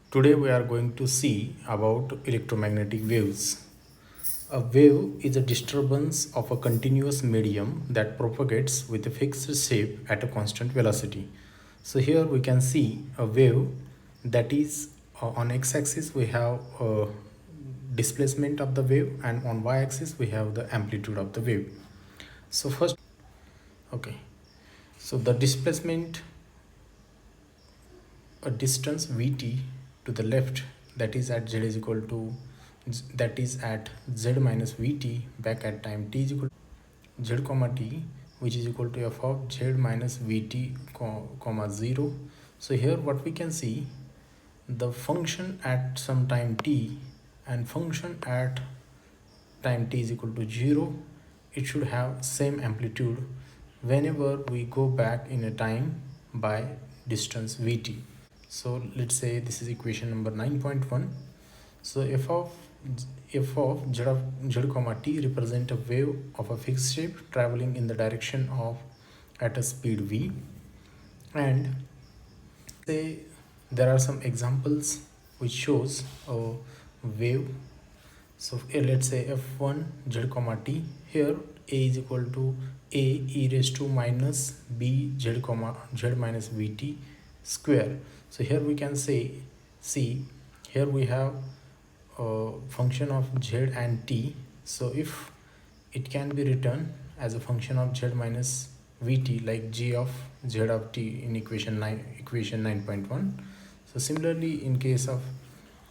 Today we are going to see about electromagnetic waves. A wave is a disturbance of a continuous medium that propagates with a fixed shape at a constant velocity. So here we can see a wave that is on x-axis we have a displacement of the wave, and on y-axis we have the amplitude of the wave. So first, okay, so the displacement, a distance vt to the left, that is at z is equal to, that is at z minus vt back at time t is equal to z comma t, which is equal to f of z minus vt comma 0. So here what we can see, the function at some time t and function at time t is equal to 0, it should have same amplitude whenever we go back in a time by distance vt. So let's say this is equation number 9.1. So f of z comma t represent a wave of a fixed shape traveling in the direction of at a speed v, and say there are some examples which shows a wave. So let's say f1 z comma t, here a is equal to a e raised to minus b z comma z minus vt square. So here we can say, see here we have a function of z and t. So if it can be written as a function of z minus vt, like g of z of t in equation 9.1. So similarly in case of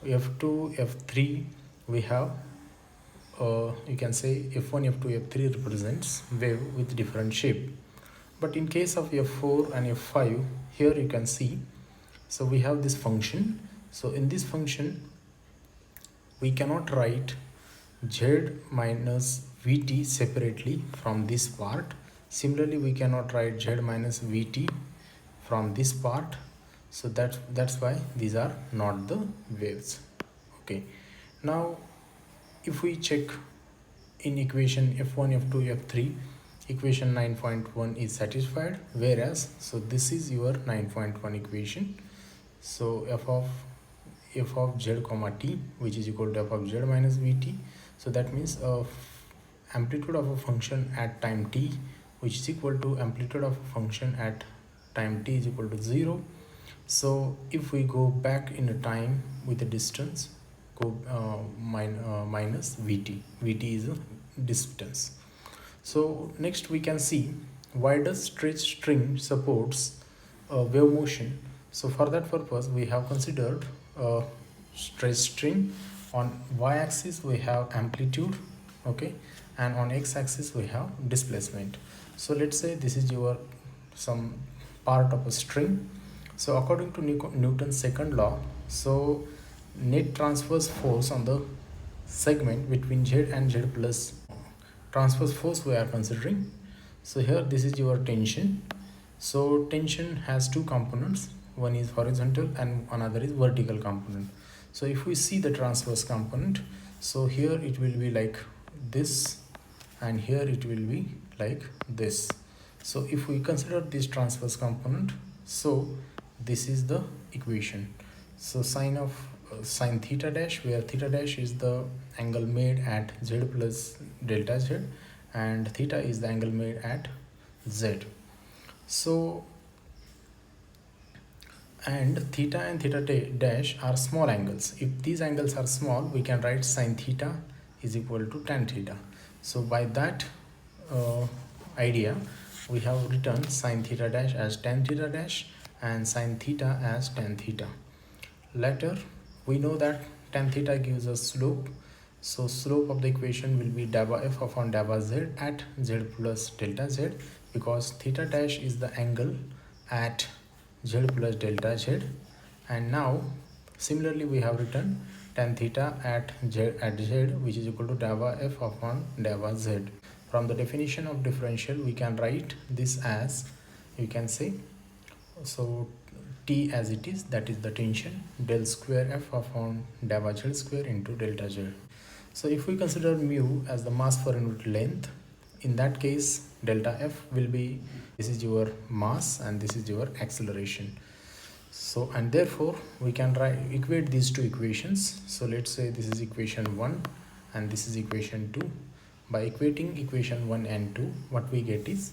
f2 f3 we have you can say f1 f2 f3 represents wave with different shape. But in case of f4 and f5, here you can see, so we have this function. So in this function we cannot write z minus vt separately from this part. Similarly we cannot write z minus vt from this part. So that's why these are not the waves. Okay, now if we check in equation f1 f2 f3, equation 9.1 is satisfied, whereas so this is your 9.1 equation. So f of z comma t, which is equal to f of z minus vt. So that means amplitude of a function at time t, which is equal to amplitude of a function at time t is equal to 0. So if we go back in a time with a distance, go minus vt is a distance. So next we can see, why does stretched string supports wave motion. So for that purpose we have considered a stretched string. On y-axis we have amplitude, okay, and on x-axis we have displacement. So let's say this is your some part of a string. So according to Newton's second law, so net transverse force on the segment between z and z plus transverse force we are considering. So here this is your tension. So tension has two components, one is horizontal and another is vertical component. So if we see the transverse component, so here it will be like this and here it will be like this. So if we consider this transverse component, so this is the equation. So sine theta dash, where theta dash is the angle made at z plus delta z and theta is the angle made at z. So and theta and theta dash are small angles. If these angles are small, we can write sine theta is equal to tan theta. So by that idea, we have written sine theta dash as tan theta dash and sine theta as tan theta. Later we know that tan theta gives us slope. So slope of the equation will be delta f upon delta z at z plus delta z, because theta dash is the angle at z plus delta z. And now similarly we have written tan theta at z, which is equal to delta f upon delta z. From the definition of differential we can write this as, you can say, so T as it is, that is the tension, del square F upon delta Z square into delta Z. So if we consider mu as the mass per unit length, in that case delta F will be, this is your mass and this is your acceleration. So and therefore we can equate these two equations. So let's say this is equation 1 and this is equation 2. By equating equation 1 and 2, what we get is,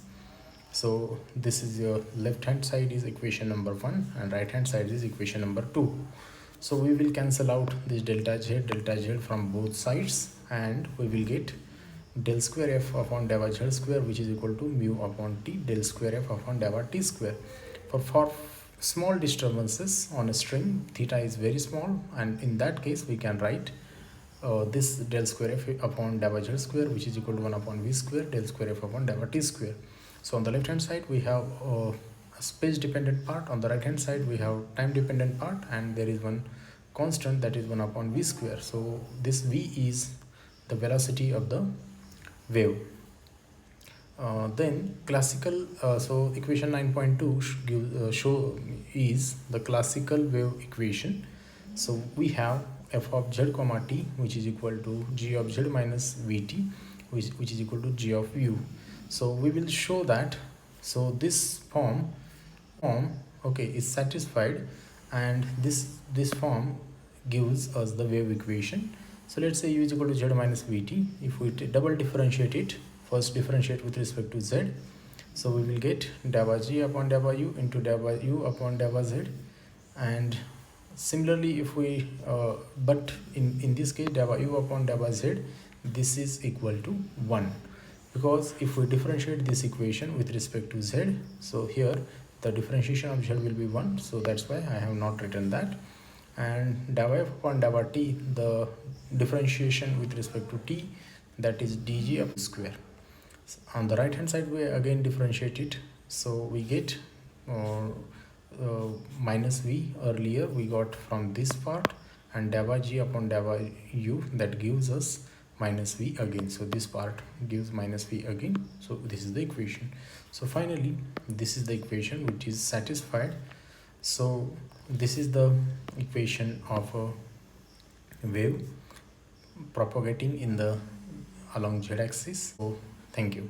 so this is your left hand side is equation number 1 and right hand side is equation number 2. So we will cancel out this delta z from both sides and we will get del square f upon delta z square, which is equal to mu upon t del square f upon delta t square. For small disturbances on a string, theta is very small, and in that case we can write this del square f upon delta z square, which is equal to 1 upon v square del square f upon delta t square. So on the left hand side we have a space dependent part, on the right hand side we have time dependent part, and there is one constant that is 1 upon v square. So this v is the velocity of the wave. Then classical, so equation 9.2 show is the classical wave equation. So we have f of z comma t, which is equal to g of z minus vt, which is equal to g of u. So we will show that, so this form okay is satisfied, and this form gives us the wave equation. So let's say u is equal to z minus vt. If we double differentiate it, first differentiate with respect to z, so we will get delta g upon delta u into delta u upon delta z. And similarly, if we but in this case delta u upon delta z, this is equal to 1, because if we differentiate this equation with respect to z, so here the differentiation of z will be 1, so that's why I have not written that. And delta f upon delta t, the differentiation with respect to t, that is dg upon square. On the right hand side we again differentiate it, so we get minus v earlier we got from this part, and delta g upon delta u, that gives us minus v again, so this part gives minus v again. So this is the equation. So finally this is the equation which is satisfied. So this is the equation of a wave propagating in the along z axis. So thank you.